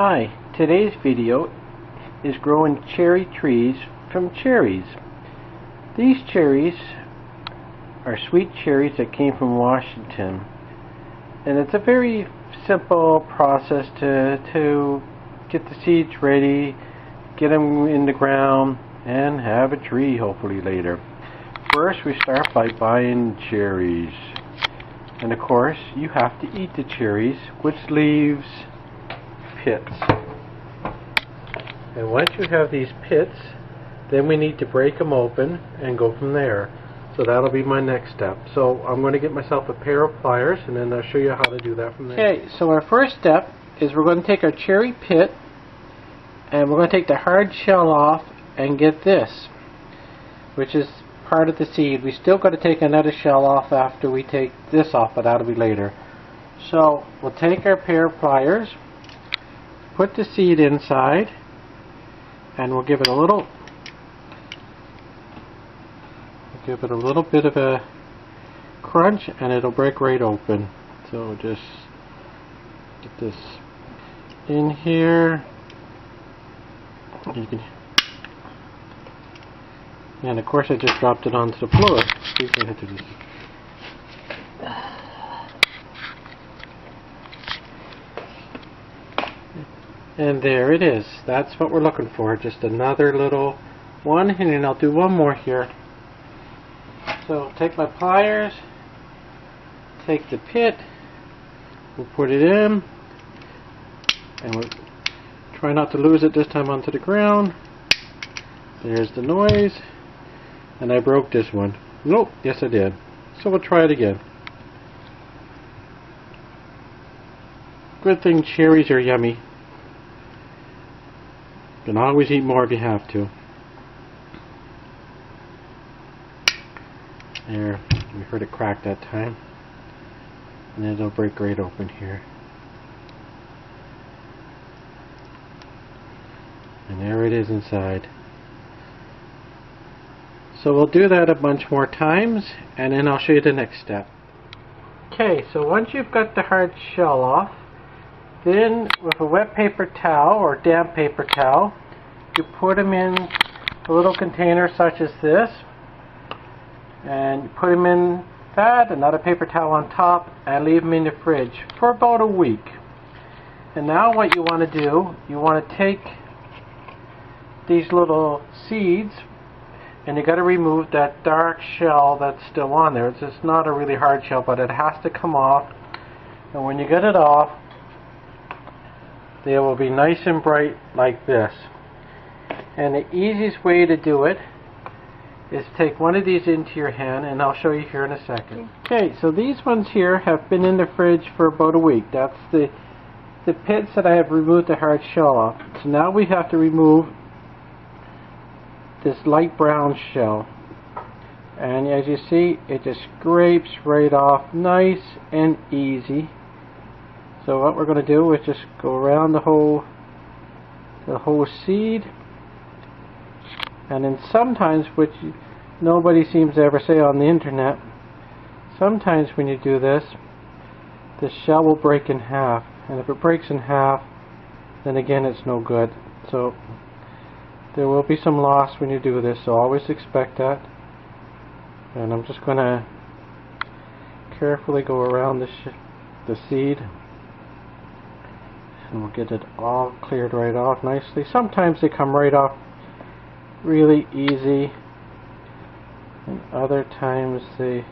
Hi, today's video is growing cherry trees from cherries. These cherries are sweet cherries that came from Washington, and it's a very simple process to get the seeds ready, get them in the ground, and have a tree hopefully later. First we start by buying cherries, and of course you have to eat the cherries, which leaves pits. And once you have these pits, then we need to break them open and go from there. So that'll be my next step. So I'm going to get myself a pair of pliers, and then I'll show you how to do that from there. Okay, so our first step is we're going to take our cherry pit and we're going to take the hard shell off and get this, which is part of the seed. We still got to take another shell off after we take this off, but that'll be later. So we'll take our pair of pliers, put the seed inside, and we'll give it a little bit of a crunch, and it'll break right open. So just get this in here. You can, and of course I just dropped it onto the floor. And there it is. That's what we're looking for. Just another little one, and then I'll do one more here. So take my pliers, take the pit, we'll put it in, and we'll try not to lose it this time onto the ground. There's the noise, and I broke this one. Nope, yes I did. So we'll try it again. Good thing cherries are yummy. You can always eat more if you have to. There, we heard it crack that time. And then it'll break right open here. And there it is inside. So we'll do that a bunch more times, and then I'll show you the next step. Okay, so once you've got the hard shell off, then with a wet paper towel or damp paper towel, you put them in a little container such as this, and you put them in that, another paper towel on top, and leave them in the fridge for about a week. And now what you want to do, you want to take these little seeds, and you got to remove that dark shell that's still on there. It's just not a really hard shell, but it has to come off. And when you get it off, they will be nice and bright like this. And the easiest way to do it is take one of these into your hand, and I'll show you here in a second. Okay, so these ones here have been in the fridge for about a week. That's the pits that I have removed the hard shell off. So now we have to remove this light brown shell. And as you see, it just scrapes right off nice and easy. So what we're going to do is just go around the whole seed, and then sometimes, which nobody seems to ever say on the internet, sometimes when you do this, the shell will break in half, and if it breaks in half, then again it's no good. So there will be some loss when you do this, so always expect that. And I'm just going to carefully go around the seed, and we'll get it all cleared right off nicely. Sometimes they come right off really easy, and other times they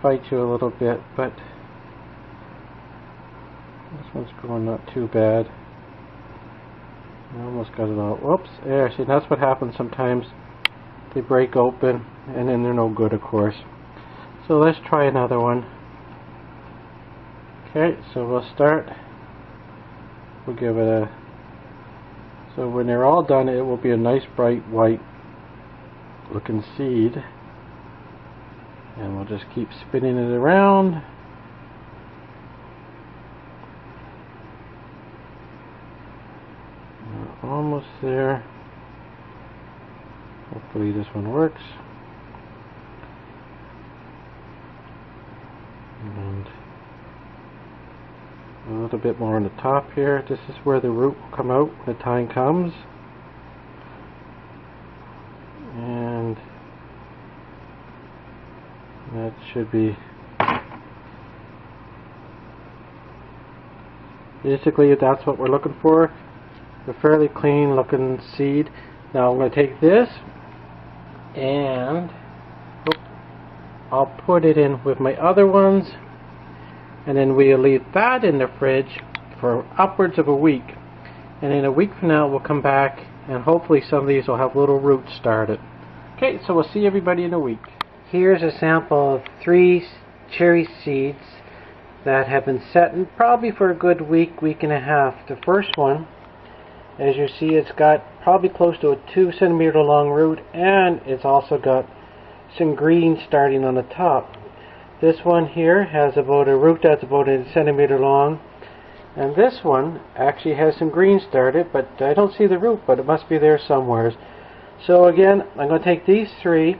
fight you a little bit, but this one's going not too bad. I almost got it all. Whoops, there, see, that's what happens sometimes. They break open, and then they're no good, of course. So let's try another one. Okay, so we'll start. We'll give it a... So when they're all done, it will be a nice bright white looking seed. And we'll just keep spinning it around. We're almost there. Hopefully this one works. And A little bit more on the top here. This is where the root will come out when the time comes. And that should be basically, that's what we're looking for. A fairly clean looking seed. Now I'm going to take this and I'll put it in with my other ones, and then we'll leave that in the fridge for upwards of a week, and in a week from now we'll come back and hopefully some of these will have little roots started. Okay, so we'll see everybody in a week. Here's a sample of 3 cherry seeds that have been setting probably for a good week, week and a half. The first one, as you see, it's got probably close to a 2 centimeter long root, and it's also got some green starting on the top. This one here has about a root that's about a centimeter long, and this one actually has some green started, but I don't see the root, but it must be there somewhere. So again, I'm going to take these 3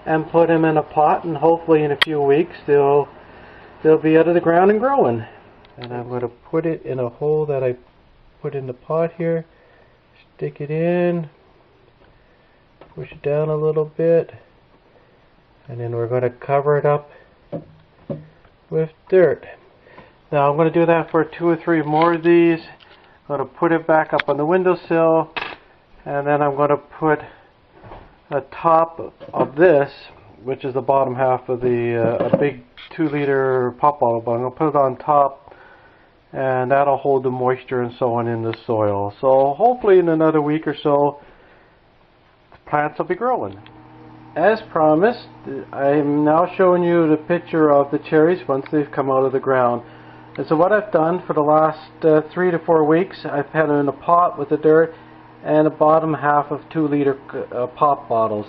and put them in a pot, and hopefully in a few weeks they'll be out of the ground and growing. And I'm going to put it in a hole that I put in the pot here, stick it in, push it down a little bit, and then we're going to cover it up with dirt. Now I'm going to do that for 2 or 3 more of these. I'm going to put it back up on the windowsill, and then I'm going to put a top of this, which is the bottom half of the a big 2-liter pop bottle, but I'm going to put it on top, and that'll hold the moisture and so on in the soil. So hopefully in another week or so the plants will be growing. As promised, I'm now showing you the picture of the cherries once they've come out of the ground. And so what I've done for the last 3 to 4 weeks, I've had them in a pot with the dirt and the bottom half of 2-liter pop bottles.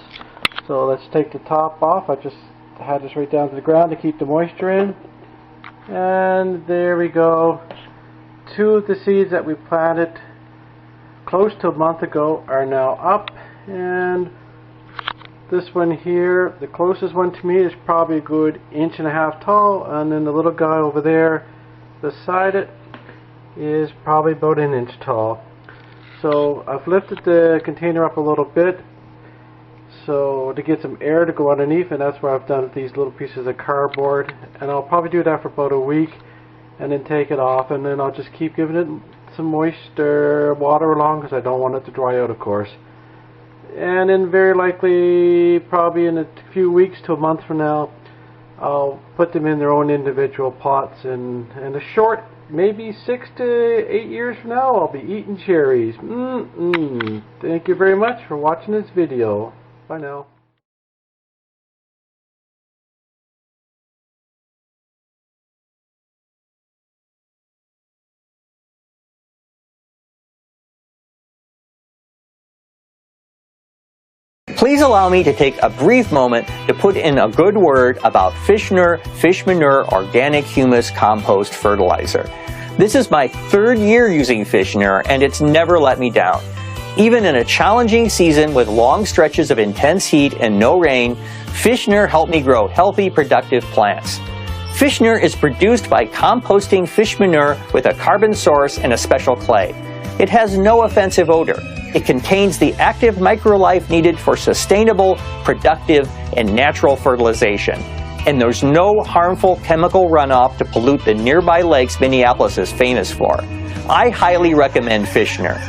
So let's take the top off. I just had this right down to the ground to keep the moisture in. And there we go. 2 of the seeds that we planted close to a month ago are now up, and this one here, the closest one to me, is probably a good 1.5 inches tall, and then the little guy over there beside it is probably about 1 inch tall. So I've lifted the container up a little bit so to get some air to go underneath, and that's where I've done these little pieces of cardboard, and I'll probably do that for about a week and then take it off, and then I'll just keep giving it some moisture water along, because I don't want it to dry out, of course. And then very likely probably in a few weeks to a month from now I'll put them in their own individual pots, and a short maybe 6 to 8 years from now I'll be eating cherries. Thank you very much for watching this video. Bye now. Please allow me to take a brief moment to put in a good word about Fish Manure Organic Humus Compost Fertilizer. This is my 3rd year using Fish Manure, and it's never let me down. Even in a challenging season with long stretches of intense heat and no rain, Fish Manure helped me grow healthy, productive plants. Fish Manure is produced by composting fish manure with a carbon source and a special clay. It has no offensive odor. It contains the active microlife needed for sustainable, productive, and natural fertilization. And there's no harmful chemical runoff to pollute the nearby lakes Minneapolis is famous for. I highly recommend Fish Manure.